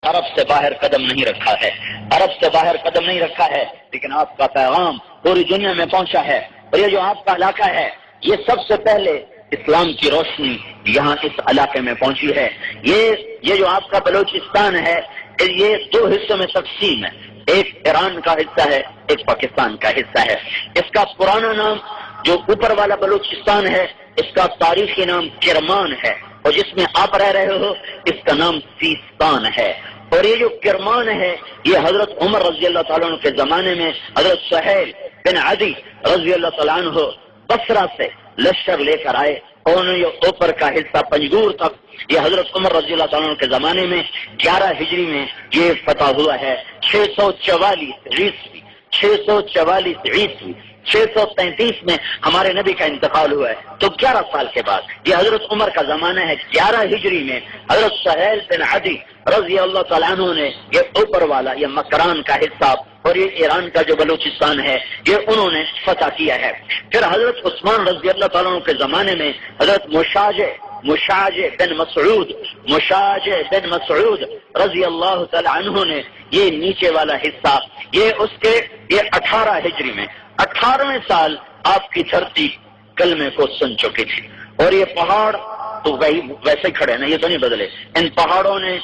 عرب سے باہر قدم نہیں رکھا ہے، عرب سے باہر قدم نہیں رکھا ہے، لیکن آپ کا پیغام پوری دنیا میں پہنچا ہے۔ اور یہ جو آپ کا علاقہ ہے، یہ سب سے پہلے اسلام کی روشنی یہاں اس علاقے میں پہنچی ہے۔ یہ جو آپ کا بلوچستان ہے، یہ دو حصوں میں تقسیم ہے، ایک ایران کا حصہ ہے، ایک پاکستان کا حصہ ہے۔ اس کا پرانا نام جو اوپر والا بلوچستان ہے، اس کا تاریخی نام کرمان ہے، اور جس میں آپ رہ رہے ہو اس کا نام سیستان ہے۔ اور یہ جو کرمان ہے، یہ حضرت عمر رضی اللہ تعالیٰ عنہ کے زمانے میں حضرت سہیل بن عدی رضی اللہ تعالیٰ عنہ بصرہ سے لشکر لے کر آئے، اور انہوں نے یہ اوپر کا حصہ پنجگور تک، یہ حضرت عمر رضی اللہ تعالیٰ عنہ کے زمانے میں 11 ہجری میں یہ فتح ہوا ہے۔ 644 عیسوی 633 میں ہمارے نبی کا انتقال ہوا ہے، تو 11 سال کے بعد یہ حضرت عمر کا زمانہ ہے۔ 11 ہجری میں حضرت سہیل بن عدی رضی اللہ تعالیٰ عنہ نے یہ اوپر والا، یہ مکران کا حصہ اور یہ ایران کا جو بلوچستان ہے، یہ انہوں نے فتح کیا ہے۔ پھر حضرت عثمان رضی اللہ تعالیٰ عنہ کے زمانے میں حضرت مشاج بن مسعود رضی اللہ تعالیٰ عنہ نے یہ نیچے والا حصہ، یہ 18 ہجری میں 18ویں سال آپ کی دھرتی کلمے کو سن چکی تھی، اور یہ پہاڑ تو ویسے کھڑے ہیں نا، یہ تو نہیں بدلے۔ ان پہاڑوں نے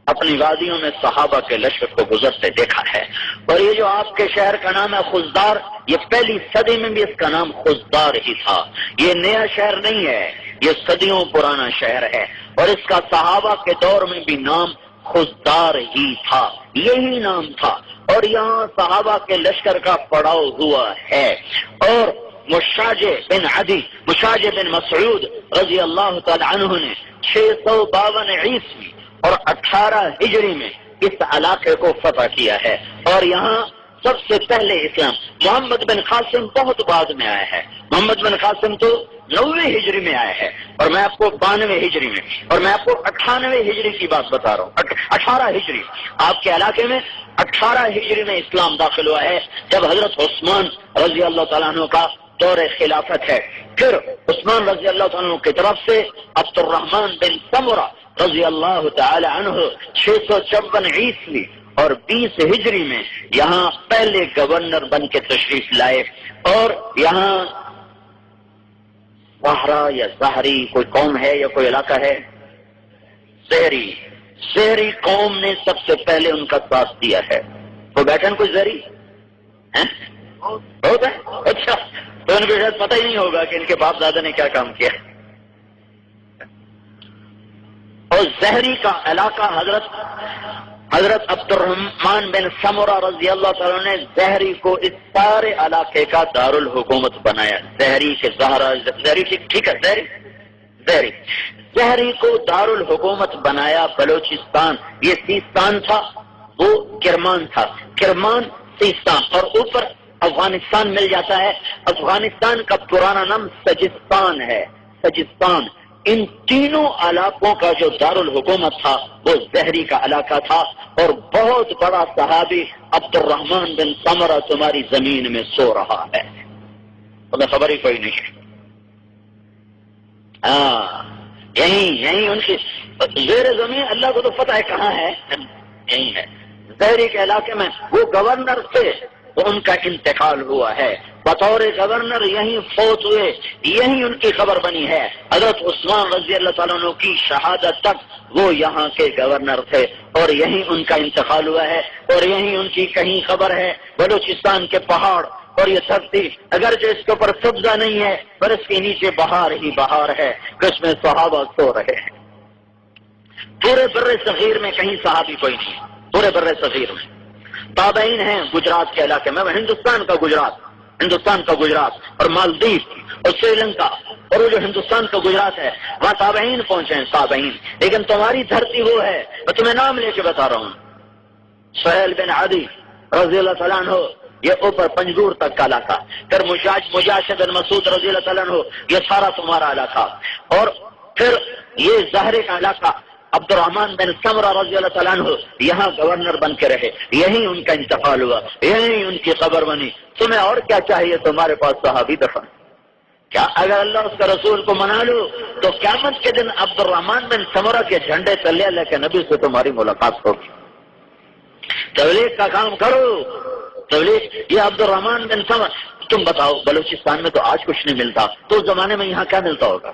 اپنی وادیوں میں صحابہ کے لشکر کو گزرتے دیکھا ہے۔ اور یہ جو آپ کے شہر کا نام ہے خزدار، یہ پہلی صدی میں بھی اس کا نام خزدار ہی تھا، یہ نیا شہر نہیں ہے، یہ صدیوں پرانا شہر ہے، اور اس کا صحابہ کے دور میں بھی نام خزدار ہی تھا، یہی نام تھا، اور یہاں صحابہ کے لشکر کا پڑاؤ ہوا ہے۔ اور مشاج بن مسعود رضی اللہ تعالی عنہ نے 652 عیسوی اور 18 ہجری میں اس علاقے کو فتح کیا ہے، اور یہاں سب سے پہلے اسلام محمد بن قاسم بہت بعد میں آیا ہے۔ محمد بن قاسم تو 90 ہجری میں آیا ہے، اور میں آپ کو 92 ہجری میں، اور میں آپ کو 98 ہجری کی بات بتا رہا ہوں۔ 18 ہجری آپ کے علاقے میں 18 ہجری میں اسلام داخل ہوا ہے، جب حضرت عثمان رضی اللہ تعالیٰ عنہ کا دور خلافت ہے۔ پھر عثمان رضی اللہ تعالیٰ عنہ کی طرف سے عبد الرحمن بن سمرہ رضی اللہ تعالی عنہ 654 عیسوی اور 20 ہجری میں یہاں پہلے گورنر بن کے تشریف لائے، اور یہاں زہرا یا زہری کوئی قوم ہے یا کوئی علاقہ ہے، زہری قوم نے سب سے پہلے ان کا ساتھ دیا ہے۔ وہ بیٹھن کوئی زہری ہوتا ہے؟ اچھا، تو ان کو شاید پتہ ہی نہیں ہوگا کہ ان کے باپ دادا نے کیا کام کیا۔ اور زہری کا علاقہ حضرت عبد الرحمن بن سمرہ رضی اللہ تعالیٰ نے زہری کو اس سارے علاقے کا دارالحکومت بنایا۔ زہری کو دارالحکومت بنایا بلوچستان، یہ سیستان تھا، وہ کرمان تھا، کرمان سیستان، اور اوپر افغانستان مل جاتا ہے۔ افغانستان کا پرانا نام سجستان ہے، سجستان۔ ان تینوں علاقوں کا جو دارالحکومت تھا وہ زہری کا علاقہ تھا، اور بہت بڑا صحابی عبد الرحمن بن سمرہ تمہاری زمین میں سو رہا ہے، تمہیں خبر ہی کوئی نہیں ہے۔ یہی ان کی زیر زمین، اللہ کو تو پتہ ہے کہاں ہے، یہی ہے زہری کے علاقے میں۔ وہ گورنر تھے، تو ان کا انتقال ہوا ہے، بطور گورنر یہیں فوت ہوئے، یہیں ان کی خبر بنی ہے۔ حضرت عثمان رضی اللہ تعالیٰ عنہ کی شہادت تک وہ یہاں کے گورنر تھے، اور یہیں ان کا انتقال ہوا ہے، اور یہیں ان کی کہیں خبر ہے۔ بلوچستان کے پہاڑ اور یہ دھرتی اگرچہ اس کے اوپر سبزہ نہیں ہے، پر اس کے نیچے بہار ہی بہار ہے کہ اس میں صحابہ سو رہے ہیں۔ پورے بر صغیر میں کہیں صحابی کوئی نہیں، پورے بر صغیر میں تابعین ہیں گجرات کے علاقے میں، ہندوستان کا گجرات اور مالدیپ اور سری لنکا، اور وہ جو ہندوستان کا گجرات ہے وہاں تابعین پہنچے ہیں، تابعین۔ لیکن تمہاری دھرتی وہ ہے، میں تمہیں نام لے کے بتا رہا ہوں، سہیل بن عدی رضی اللہ تعالیٰ عنہ، یہ اوپر پنجگور تک کا علاقہ، پھر مجاش بن مسعود رضی اللہ تعالیٰ عنہ، یہ سارا تمہارا علاقہ، اور پھر یہ زہرے کا علاقہ عبد الرحمن بن سمرہ رضی اللہ تعالیٰ عنہ یہاں گورنر بن کے رہے، یہیں ان کا انتقال ہوا، یہیں ان کی خبر بنی۔ تمہیں اور کیا چاہیے؟ تمہارے پاس صحابی دفن، کیا اگر اللہ اس کا رسول کو منا لو تو قیامت کے دن عبد الرحمن بن سمرہ کے جھنڈے تلے اللہ کے نبی سے تمہاری ملاقات ہوگی. تبلیغ کا کام کرو. تبلیغ یہ عبد الرحمن بن سمرہ. تم بتاؤ بلوچستان میں تو آج کچھ نہیں ملتا, تو اس زمانے میں یہاں کیا ملتا ہوگا؟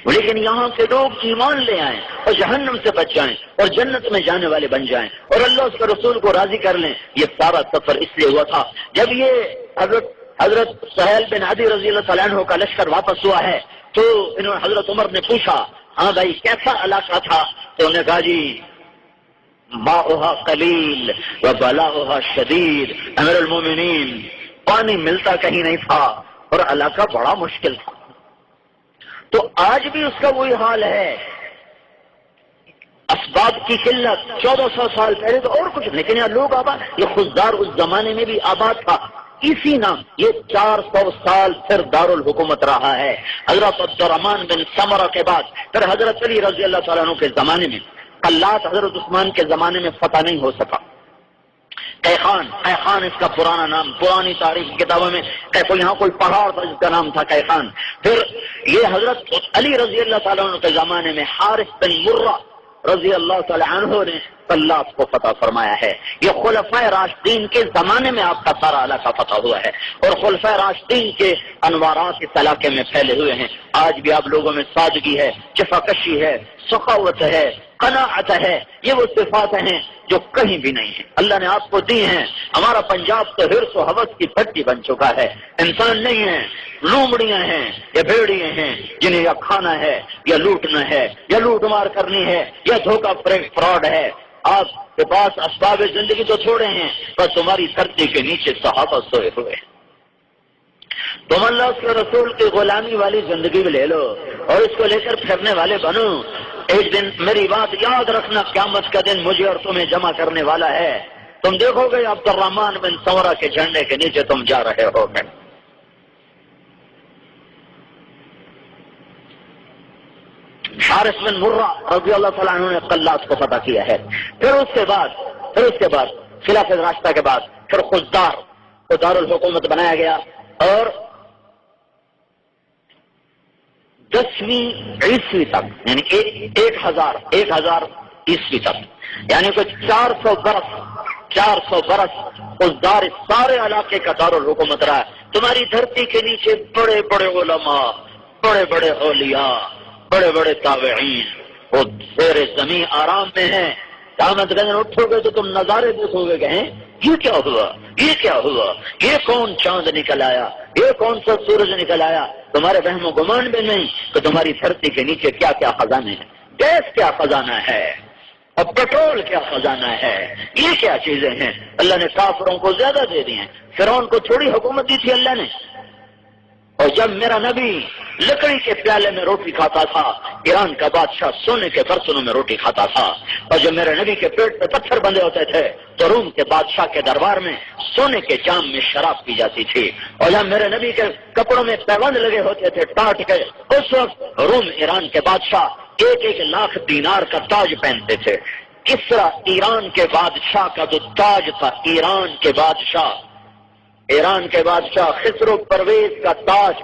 لیکن یہاں کے لوگ ایمان لے آئیں اور جہنم سے بچ جائیں اور جنت میں جانے والے بن جائیں اور اللہ اس کے رسول کو راضی کر لیں. یہ سارا سفر اس لیے ہوا تھا. جب یہ حضرت سہیل بن عدی رضی اللہ تعالیٰ عنہ کا لشکر واپس ہوا ہے تو انہوں نے حضرت عمر نے پوچھا, ہاں بھائی کیسا علاقہ تھا؟ تو انہوں نے کہا جی ماؤہا قلیل و بلاؤہا شدید. امیر المومنین پانی ملتا کہیں نہیں تھا اور علاقہ بڑا مشکل تھا. تو آج بھی اس کا وہی حال ہے. اسباب کی قلت. 1400 سال پہلے تو اور کچھ, لیکن یہاں لوگ آباد. یہ خزدار اس زمانے میں بھی آباد تھا اسی نام. یہ 400 سال پھر دارالحکومت رہا ہے. حضرت عبد الرحمن بن سمرہ کے بعد پھر حضرت علی رضی اللہ تعالیٰ عنہ کے زمانے میں, قلات حضرت عثمان کے زمانے میں فتح نہیں ہو سکا. قیخان اس کا پرانا نام, پرانی تاریخ کی کتابوں میں یہاں کوئی پہاڑ تھا جس کا نام تھا قیخان. پھر یہ حضرت علی رضی اللہ تعالیٰ عنہ کے زمانے میں حارث بن مرہ رضی اللہ تعالیٰ عنہ نے قلات کو فتح فرمایا ہے. یہ خلفائے راشدین کے زمانے میں آپ کا سارا علاقہ فتح ہوا ہے اور خلفائے راشدین کے انوارات اس علاقے میں پھیلے ہوئے ہیں. آج بھی آپ لوگوں میں سادگی ہے, جفاکشی ہے, سخاوت ہے, قناعت ہے. یہ وہ صفات ہیں جو کہیں بھی نہیں ہیں, اللہ نے آپ کو دی ہیں. ہمارا پنجاب تو حرص و ہوس کی پٹی بن چکا ہے. انسان نہیں ہے, لومڑیاں ہیں یا بھیڑیاں ہیں جنہیں یا کھانا ہے یا لوٹنا ہے یا لوٹ مار کرنی ہے یا دھوکہ فراڈ ہے. آپ کے پاس اسباب زندگی تو تھوڑے ہیں, بس تمہاری دھرتی کے نیچے صحابہ سوئے ہوئے. تم اللہ اس کے رسول کی غلامی والی زندگی بھی لے لو اور اس کو لے کر پھرنے والے بنو. ایک دن میری بات یاد رکھنا, قیامت کا دن مجھے اور تمہیں جمع کرنے والا ہے. تم دیکھو گے عبد الرحمن بن سمرہ کے جھنڈے کے نیچے تم جا رہے ہو گے. حارث بن مرہ رضی اللہ تعالیٰ عنہ نے قلات کو فتح کیا ہے. پھر اس کے بعد خلافت راشدہ کے بعد پھر خزدار کو دارالحکومت بنایا گیا اور 10ویں عیسوی تک یعنی 1000 عیسوی تک یعنی کوئی 400 برس خزدار اس سارے علاقے کا دارالحکومت رہا. تمہاری دھرتی کے نیچے بڑے بڑے علماء, بڑے بڑے اولیاء, بڑے بڑے تابعین وہ زیر زمین آرام میں ہیں. قیامت کے دن اٹھو گے تو تم نظارے دیکھو گے کہ یہ کیا ہوا, یہ کیا ہوا, یہ کون چاند نکل آیا, یہ کون سا سورج نکل آیا. تمہارے وہم و گمان بھی نہیں کہ تمہاری دھرتی کے نیچے کیا کیا خزانے ہیں. گیس کیا خزانہ ہے اور پیٹرول کیا خزانہ ہے, یہ کیا چیزیں ہیں. اللہ نے کافروں کو زیادہ دے دی ہیں. فرعون کو تھوڑی حکومت دی تھی اللہ نے. اور جب میرا نبی لکڑی کے پیالے میں روٹی کھاتا تھا, ایران کا بادشاہ سونے کے برتنوں میں روٹی کھاتا تھا. اور جب میرے نبی کے پیٹ پہ پتھر بندھے ہوتے تھے تو روم کے بادشاہ کے دربار میں سونے کے جام میں شراب پی جاتی تھی. اور جب میرے نبی کے کپڑوں میں پیوند لگے ہوتے تھے ٹاٹ کے, اس وقت روم ایران کے بادشاہ 1 لاکھ دینار کا تاج پہنتے تھے. کسرا ایران کے بادشاہ کا جو تاج تھا, ایران کے بادشاہ خسرو پرویز کا تاج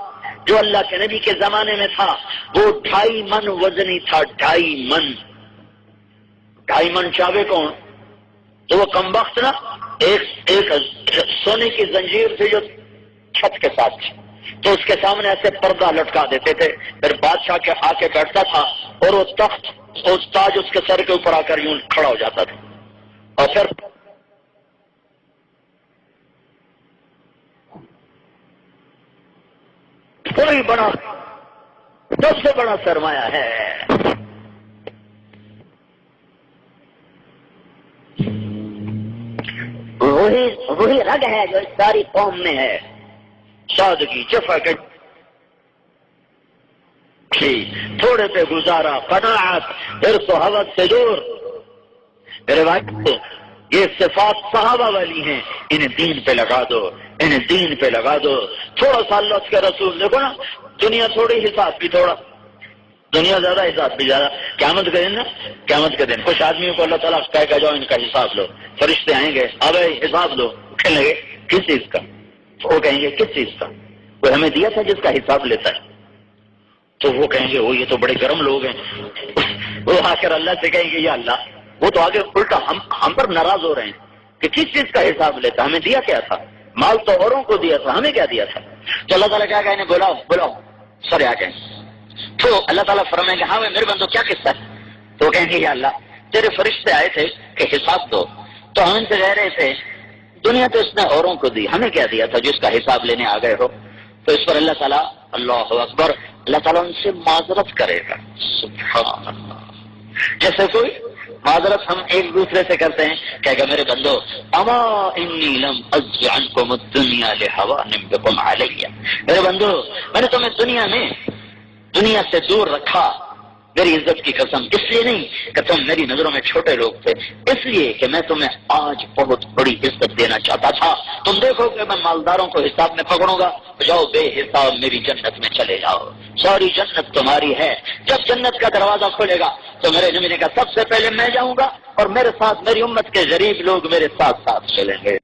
جو اللہ کے نبی کے زمانے میں تھا وہ 2.5 من وزنی تھا. 2.5 من چاوے کون تو وہ کم وقت نا ایک سونے کی زنجیر تھی جو چھت کے ساتھ تھی, تو اس کے سامنے ایسے پردہ لٹکا دیتے تھے. پھر بادشاہ کے آ کے بیٹھتا تھا اور وہ تخت اس تاج اس کے سر کے اوپر آ کر یوں کھڑا ہو جاتا تھا. اور پھر کوئی بڑا سب سے بڑا سرمایہ ہے وہی رگ ہے جو اس ساری قوم میں ہے. سادگی, جفاکشی, تھوڑے پہ گزارا, قناعت, حرص و ہوس سے دور. میرے بھائی یہ صفات صحابہ والی ہیں, انہیں دین پہ لگا دو, انہیں دین پہ لگا دو. تھوڑا سا اللہ اس کے رسول دیکھو نا, دنیا تھوڑی حساب بھی تھوڑا, دنیا زیادہ حساب بھی زیادہ. قیامت کے دن نا, قیامت کے دن کچھ آدمیوں کو اللہ تعالیٰ کہے گا جاؤ ان کا حساب لو. فرشتے آئیں گے, اب حساب لو. کہنے لگے کس چیز کا؟ وہ کہیں گے کس چیز کا؟ وہ ہمیں دیا تھا جس کا حساب لیتا ہے. تو وہ کہیں گے وہ یہ تو بڑے گرم لوگ ہیں. وہ آ کر اللہ سے کہیں گے یا اللہ، وہ تو آگے الٹا ہم پر ناراض ہو رہے ہیں کہ کس چیز کا حساب لیتا، ہمیں دیا کیا تھا؟ مال تو اوروں کو دیا تھا، ہمیں کیا دیا تھا؟ تو اللہ تعالیٰ کیا کہیں، بلاؤ سارے آ جائیں. تو اللہ تعالیٰ فرمائیں گے ہاں میرے بندو کیا قصہ ہے؟ تو وہ کہیں گے یا اللہ تیرے فرشتے آئے تھے کہ حساب دو، تو ہم ان سے کہہ رہے تھے دنیا تو اس نے اوروں کو دی، ہمیں کیا دیا تھا جس کا حساب لینے آ گئے ہو؟ تو اس پر اللہ تعالیٰ اللہ اکبر، اللہ تعالیٰ ان سے معذرت کرے گا. سبحان اللہ. جیسے کوئی معذرت ہم ایک دوسرے سے کرتے ہیں، کہے گا میرے بندو اما انی لم اجز عنکم الدنیا لہوان بکم علیہ، میرے بندو میں نے تمہیں دنیا سے دور رکھا میری عزت کی قسم، اس لیے نہیں کہ تم میری نظروں میں چھوٹے لوگ تھے، اس لیے کہ میں تمہیں آج بہت بڑی عزت دینا چاہتا تھا. تم دیکھو کہ میں مالداروں کو حساب میں پکڑوں گا، جاؤ بے حساب میری جنت میں چلے جاؤ، ساری جنت تمہاری ہے. جب جنت کا دروازہ کھولے گا تو میرے نبی نے کہا سب سے پہلے میں جاؤں گا اور میرے ساتھ میری امت کے غریب لوگ میرے ساتھ ساتھ چلیں گے.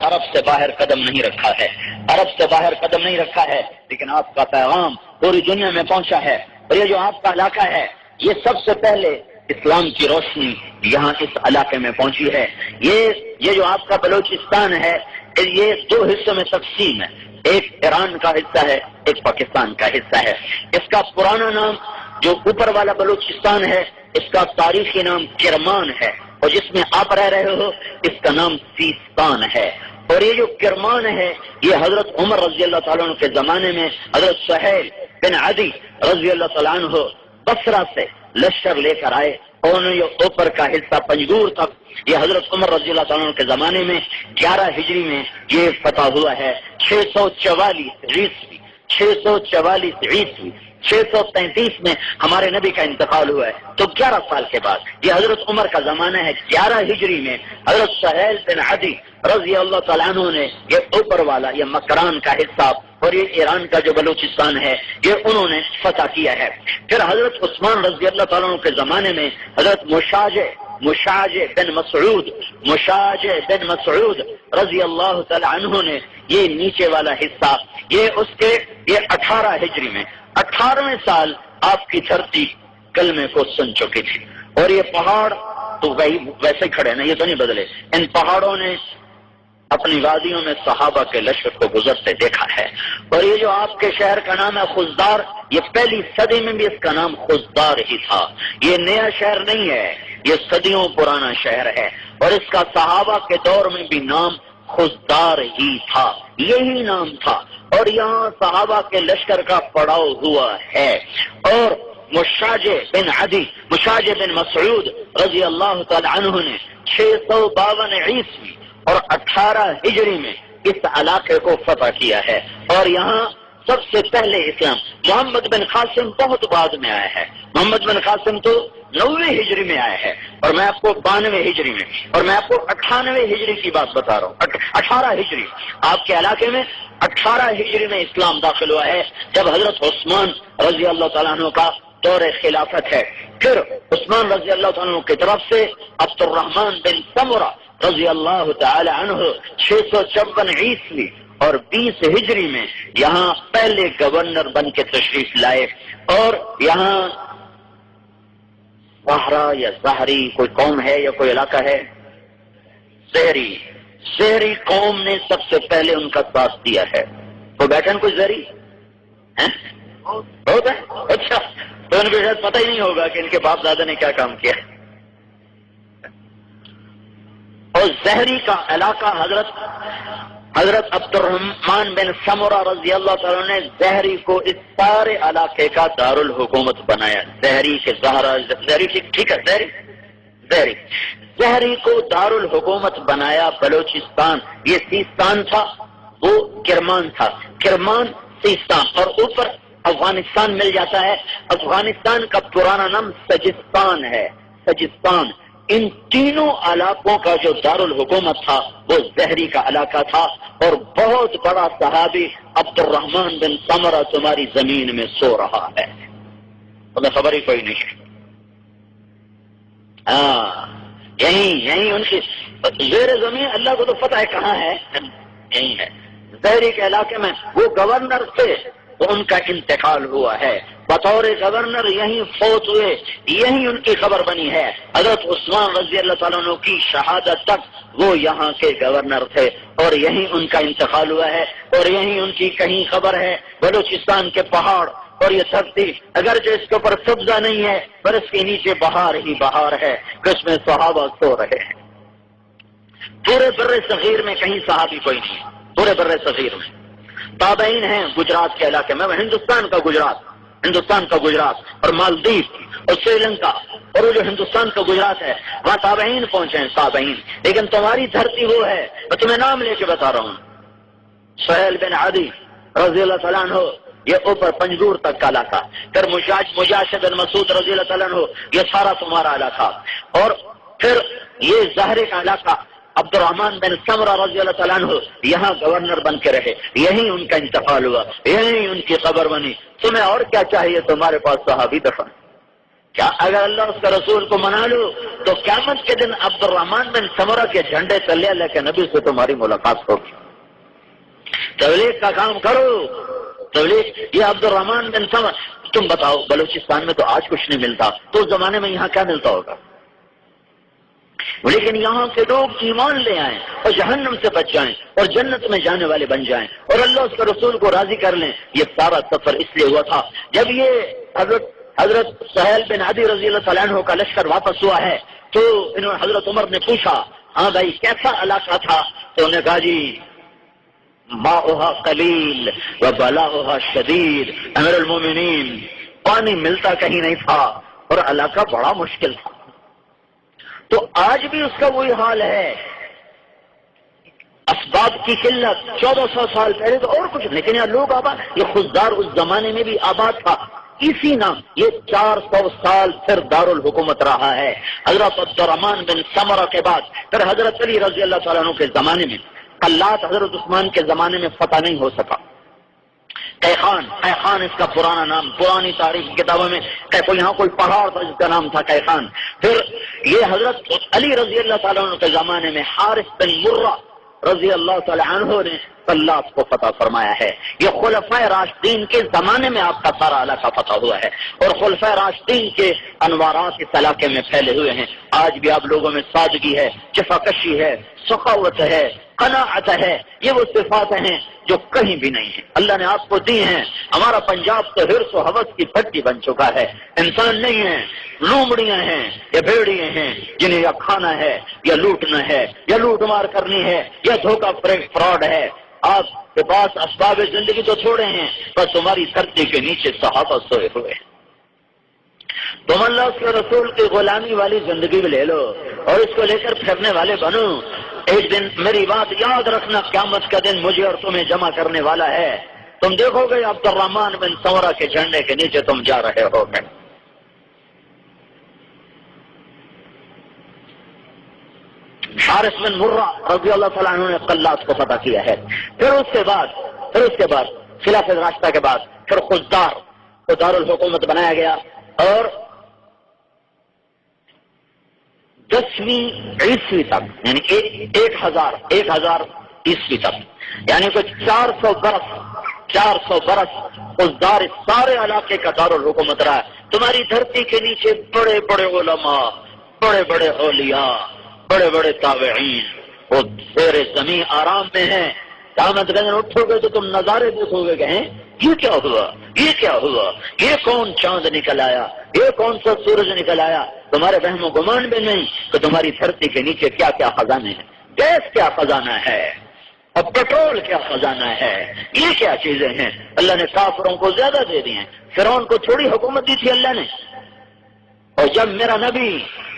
عرب سے باہر قدم نہیں رکھا ہے، لیکن آپ کا پیغام پوری دنیا میں پہنچا ہے. اور یہ جو آپ کا علاقہ ہے یہ سب سے پہلے اسلام کی روشنی یہاں اس علاقے میں پہنچی ہے. یہ جو آپ کا بلوچستان ہے یہ دو حصوں میں تقسیم ہے، ایک ایران کا حصہ ہے، ایک پاکستان کا حصہ ہے. اس کا پرانا نام جو اوپر والا بلوچستان ہے اس کا تاریخی نام کرمان ہے، اور جس میں آپ رہ رہے ہو اس کا نام سیستان ہے. اور یہ جو کرمان ہے یہ حضرت عمر رضی اللہ تعالیٰ عنہ کے زمانے میں حضرت سہیل بن عدی رضی اللہ تعالیٰ عنہ بصرہ سے لشکر لے کر آئے، اور یہ اوپر کا حصہ پنجگور تک یہ حضرت عمر رضی اللہ تعالیٰ عنہ کے زمانے میں 11 ہجری میں یہ فتح ہوا ہے. 644 عیسوی 633 میں ہمارے نبی کا انتقال ہوا ہے، تو 11 سال کے بعد یہ حضرت عمر کا زمانہ ہے. 11 ہجری میں حضرت سہیل بن عدی رضی اللہ تعالیٰ عنہ نے یہ اوپر والا یہ مکران کا حصہ اور یہ ایران کا جو بلوچستان ہے یہ انہوں نے فتح کیا ہے. پھر حضرت عثمان رضی اللہ تعالیٰ عنہ کے زمانے میں حضرت مشاج بن مسعود رضی اللہ تعالیٰ عنہ نے یہ نیچے والا حصہ یہ 18 ہجری میں 18ویں سال آپ کی دھرتی کلمے کو سن چکی تھی. اور یہ پہاڑ تو ویسے کھڑے نا، یہ تو نہیں بدلے. ان پہاڑوں نے اپنی وادیوں میں صحابہ کے لشکر کو گزرتے دیکھا ہے. اور یہ جو آپ کے شہر کا نام ہے خزدار، یہ پہلی صدی میں بھی اس کا نام خزدار ہی تھا. یہ نیا شہر نہیں ہے، یہ صدیوں پرانا شہر ہے، اور اس کا صحابہ کے دور میں بھی نام خزدار ہی تھا، یہی نام تھا. اور یہاں صحابہ کے لشکر کا پڑاؤ ہوا ہے. اور مشاج بن مسعود رضی اللہ تعالی عنہ نے 652 عیسوی اور 18 ہجری میں اس علاقے کو فتح کیا ہے. اور یہاں سب سے پہلے اسلام محمد بن قاسم بہت بعد میں آیا ہے. محمد بن قاسم تو 90 ہجری میں آیا ہے، اور میں آپ کو 92 ہجری میں، اور میں آپ کو 98 ہجری کی بات بتا رہا ہوں. 18 ہجری آپ کے علاقے میں 18 ہجری میں اسلام داخل ہوا ہے، جب حضرت عثمان رضی اللہ تعالیٰ عنہ کا دور خلافت ہے. پھر عثمان رضی اللہ تعالیٰ عنہ کی طرف سے عبد الرحمن بن سمرہ رضی اللہ تعالی عنہ 654 عیسوی اور 20 ہجری میں یہاں پہلے گورنر بن کے تشریف لائے. اور یہاں زہرا یا زہری کوئی قوم ہے یا کوئی علاقہ ہے، زہری قوم نے سب سے پہلے ان کا ساتھ دیا ہے. تو بیٹھن کوئی زہری بہت ہے، اچھا تو ان کو شاید پتہ ہی نہیں ہوگا کہ ان کے باپ دادا نے کیا کام کیا. اور زہری کا علاقہ حضرت عبد الرحمن بن سمرہ رضی اللہ تعالیٰ نے زہری کو اس سارے علاقے کا دارالحکومت بنایا. زہری کے زہری ٹھیک ہے، زہری کو دارالحکومت بنایا. بلوچستان یہ سیستان تھا، وہ کرمان تھا، کرمان سیستان، اور اوپر افغانستان مل جاتا ہے. افغانستان کا پرانا نام سجستان ہے، سجستان. ان تینوں علاقوں کا جو دارالحکومت تھا وہ زہری کا علاقہ تھا. اور بہت بڑا صحابی عبد الرحمن بن سمرہ تمہاری زمین میں سو رہا ہے، تمہیں خبر ہی کوئی نہیں. یہیں ان کی زیر زمین اللہ کو تو پتہ ہے کہاں ہے، یہیں ہے ظہری کے علاقے میں۔ وہ گورنر تھے تو ان کا انتقال ہوا ہے، بطور گورنر یہیں فوت ہوئے، یہیں ان کی خبر بنی ہے۔ حضرت عثمان رضی اللہ تعالیٰ عنہ کی شہادت تک وہ یہاں کے گورنر تھے اور یہیں ان کا انتقال ہوا ہے، اور یہیں ان کی کہیں خبر ہے۔ بلوچستان کے پہاڑ اور یہ دھرتی اگرچہ اس کے اوپر سبزہ نہیں ہے پر اس کے نیچے بہار ہی بہار ہے کہ اس میں صحابہ سو رہے ہیں۔ پورے بر صغیر میں کہیں صحابی کوئی نہیں ہے، پورے بر صغیر میں تابعین ہیں گجرات کے علاقے میں، ہندوستان کا گجرات اور مالدیپ اور سری لنکا اور وہ جو ہندوستان کا گجرات ہے وہاں تابعین پہنچے ہیں، تابعین۔ لیکن تمہاری دھرتی وہ ہے، میں تمہیں نام لے کے بتا رہا ہوں، سہیل بن عدی رضی اللہ تعالیٰ عنہ، یہ اوپر پنجگور تک کا علاقہ، پھر مجاشع بن مسعود رضی اللہ تعالیٰ عنہ، یہ سارا تمہارا علاقہ، اور پھر یہ زہرے کا علاقہ عبد الرحمن بن سمرہ رضی اللہ تعالیٰ عنہ یہاں گورنر بن کے رہے، یہیں ان کا انتقال ہوا، یہیں ان کی قبر بنی۔ تمہیں اور کیا چاہیے؟ تمہارے پاس صحابی دفن۔ کیا اگر اللہ اس کا رسول کو منا لو تو قیامت کے دن عبد الرحمن بن سمرہ کے جھنڈے تلے اللہ کے نبی سے تمہاری ملاقات ہوگی۔ تبلیغ کا کام کرو، تبلیغ۔ یہ عبد الرحمن بن سمرہ، تم بتاؤ بلوچستان میں تو آج کچھ نہیں ملتا، تو اس زمانے میں یہاں کیا ملتا ہوگا؟ لیکن یہاں کے لوگ ایمان لے آئیں اور جہنم سے بچ جائیں اور جنت میں جانے والے بن جائیں اور اللہ اس کے رسول کو راضی کر لیں۔ یہ سارا سفر اس لیے ہوا تھا جب یہ حضرت سہیل بن عدی رضی اللہ تعالیٰ عنہ کا لشکر واپس ہوا ہے تو انہوں نے حضرت عمر نے پوچھا، ہاں بھائی کیسا علاقہ تھا؟ تو انہوں نے کہا جی ماؤہا قلیل و بلاؤہا شدید، امیر المومنین پانی ملتا کہیں نہیں تھا اور علاقہ بڑا مشکل تھا۔ تو آج بھی اس کا وہی حال ہے، اسباب کی قلت۔ 1400 سال پہلے تو اور کچھ، لیکن یہاں لوگ آباد، یہ خزدار اس زمانے میں بھی آباد تھا، اسی نام یہ 400 سال پھر دارالحکومت رہا ہے۔ حضرت عبد الرحمن بن سمرہ کے بعد پھر حضرت علی رضی اللہ تعالیٰ عنہ کے زمانے میں، قلات حضرت عثمان کے زمانے میں فتح نہیں ہو سکا۔ قیخان اس کا پرانا نام، پرانی تاریخی کتابوں میں یہاں کوئی پہاڑ تھا جس کا نام تھا قیخان۔ پھر یہ حضرت علی رضی اللہ تعالیٰ عنہ کے زمانے میں حارث بن مرہ رضی اللہ تعالیٰ عنہ نے قلات کو فتح فرمایا ہے۔ یہ خلفائے راشدین کے زمانے میں آپ کا سارا علاقہ فتح ہوا ہے اور خلفائے راشدین کے انوارات اس علاقے میں پھیلے ہوئے ہیں۔ آج بھی آپ لوگوں میں سادگی ہے، جفاکشی ہے، سخاوت ہے، قناعت ہے، یہ وہ صفات ہیں جو کہیں بھی نہیں ہیں، اللہ نے آپ کو دی ہیں۔ ہمارا پنجاب تو حرص و حوث کی بھٹی بن چکا ہے، انسان نہیں ہیں، لومڑیاں ہیں یا بھیڑیے ہیں جنہیں یا کھانا ہے یا لوٹنا ہے یا لوٹ مار کرنی ہے یا دھوکہ فراڈ ہے۔ آپ کے پاس اسباب زندگی تو چھوڑے ہیں، بس تمہاری دھرتی کے نیچے صحابہ سوئے ہوئے ہیں۔ تم اللہ اس کے رسول کی غلامی والی زندگی بھی لے لو اور اس کو لے کر پھرنے والے بنو۔ ایک دن میری بات یاد رکھنا، قیامت کا دن مجھے اور تمہیں جمع کرنے والا ہے۔ تم دیکھو گے عبد الرحمن بن سمرہ کے جھنڈے کے نیچے تم جا رہے ہو گے۔ حارث بن مرہ رضی اللہ تعالیٰ عنہ نے قلات کو فتح کیا ہے۔ پھر اس کے بعد خلافت راشدہ کے بعد پھر خزدار کو دارالحکومت بنایا گیا اور 10ویں عیسوی تک، یعنی 1000 عیسوی تک، یعنی کوئی 400 برس خزدار سارے علاقے کا دارالحکومت رہا ہے۔ تمہاری دھرتی کے نیچے بڑے بڑے علماء، بڑے بڑے اولیاء، بڑے بڑے تابعین وہ زیر زمین آرام میں ہیں۔ قیامت کے دن اٹھو گے تو تم نظارے دیکھو گے کہ یہ کیا ہوا، یہ کیا ہوا، یہ کون چاند نکل آیا، یہ کون سا سورج نکل آیا۔ تمہارے وہم و گمان بھی نہیں کہ تمہاری دھرتی کے نیچے کیا کیا خزانے ہیں، گیس کیا خزانہ ہے اور پیٹرول کیا خزانہ ہے، یہ کیا چیزیں ہیں۔ اللہ نے کافروں کو زیادہ دے دی ہیں، فرعون کو تھوڑی حکومت دی تھی اللہ نے۔ اور جب میرا نبی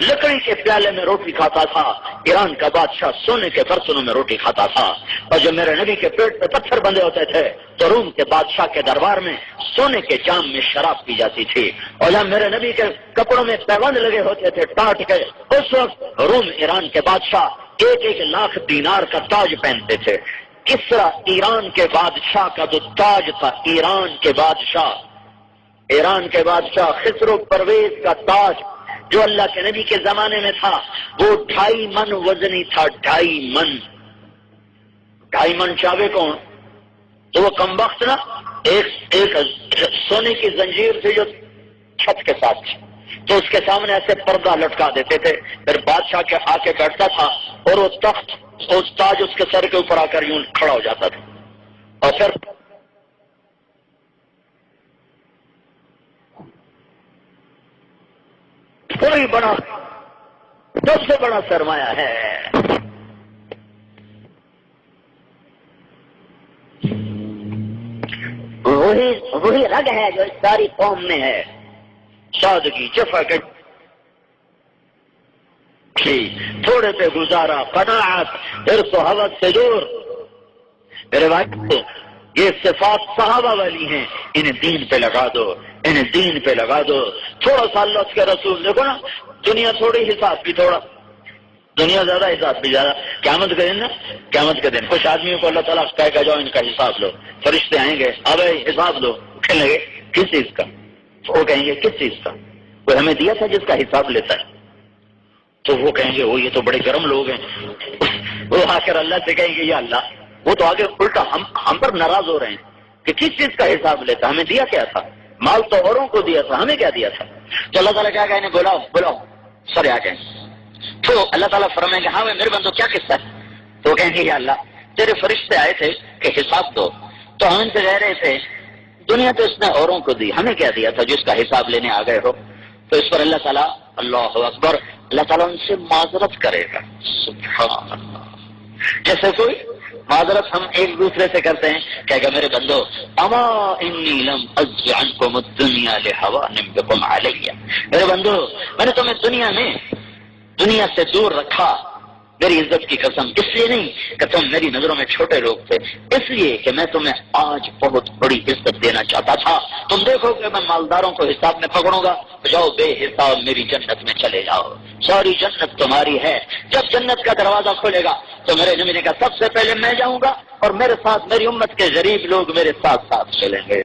لکڑی کے پیالے میں روٹی کھاتا تھا، ایران کا بادشاہ سونے کے برتنوں میں روٹی کھاتا تھا، اور جب میرے نبی کے پیٹ پہ پتھر بندھے ہوتے تھے تو روم کے بادشاہ کے دربار میں سونے کے جام میں شراب پی جاتی تھی، اور جب میرے نبی کے کپڑوں میں پیوند لگے ہوتے تھے ٹاٹ کے، اس وقت روم ایران کے بادشاہ 1 لاکھ دینار کا تاج پہنتے تھے۔ کسرا ایران کے بادشاہ کا جو تاج تھا، ایران کے بادشاہ خسرو پرویز کا تاج جو اللہ کے نبی کے زمانے میں تھا وہ 2.5 من وزنی تھا، 2.5 من چاوے کون؟ تو وہ کم وقت نا ایک سونے کی زنجیر تھی جو چھت کے ساتھ تھی، تو اس کے سامنے ایسے پردہ لٹکا دیتے تھے، پھر بادشاہ کے آ کے بیٹھتا تھا اور وہ تخت اس تاج اس کے سر کے اوپر آ کر یوں کھڑا ہو جاتا تھا، اور پھر کوئی بڑا سب سے بڑا سرمایہ ہے وہی رگ ہے جو اس ساری قوم میں ہے، سادگی، شفقت، تھوڑے پہ گزارا، قناعت، حرص و حوث سے دور۔ میرے بھائی یہ صفات صحابہ والی ہیں، انہیں دین پہ لگا دو، انہیں دین پہ لگا دو۔ تھوڑا سا اللہ کے رسول دیکھو نا، دنیا تھوڑی حساب بھی تھوڑا، دنیا زیادہ حساب بھی زیادہ۔ قیامت کے دن نا، قیامت کے دن کچھ آدمیوں کو اللہ تعالیٰ کہے گا جاؤ ان کا حساب لو، فرشتے آئیں گے اب حساب دو، کہنے لگے کس چیز کا؟ وہ کہیں گے کس چیز کا؟ کوئی ہمیں دیا تھا جس کا حساب لیتا ہے، تو وہ کہیں گے وہ یہ تو بڑے گرم لوگ ہیں، وہ آ کر اللہ سے کہیں گے یا اللہ، وہ تو آگے الٹا ہم پر ناراض ہو رہے ہیں کہ کس چیز کا حساب لیتا، ہمیں دیا کیا تھا؟ مال تو اوروں کو دیا تھا، ہمیں کیا دیا تھا؟ تو اللہ تعالیٰ کیا کہیں، بلاؤ سر آ گئے۔ تو اللہ تعالیٰ فرمائیں گے ہاں میرے بندو کیا قصہ ہے؟ تو وہ کہیں گے یا اللہ تیرے فرشتے آئے تھے کہ حساب دو، تو ہم ان سے کہہ رہے تھے دنیا تو اس نے اوروں کو دی، ہمیں کیا دیا تھا جس کا حساب لینے آ گئے ہو؟ تو اس پر اللہ تعالیٰ، اللہ اکبر، اللہ تعالیٰ ان سے معذرت کرے گا، سبحان اللہ۔ جیسے کوئی معذرت ہم ایک دوسرے سے کرتے ہیں، کہے گا میرے بندو اما انی لم اجز عنکم الدنیا لہوان بکم علی، میرے بندو میں نے تمہیں دنیا سے دور رکھا میری عزت کی قسم، اس لیے نہیں کہ تم میری نظروں میں چھوٹے لوگ تھے، اس لیے کہ میں تمہیں آج بہت بڑی عزت دینا چاہتا تھا۔ تم دیکھو کہ میں مالداروں کو حساب میں پکڑوں گا، جاؤ بے حساب میری جنت میں چلے جاؤ، ساری جنت تمہاری ہے۔ جب جنت کا دروازہ کھولے گا تو میرے نبی نے کہا سب سے پہلے میں جاؤں گا اور میرے ساتھ میری امت کے غریب لوگ میرے ساتھ چلیں گے۔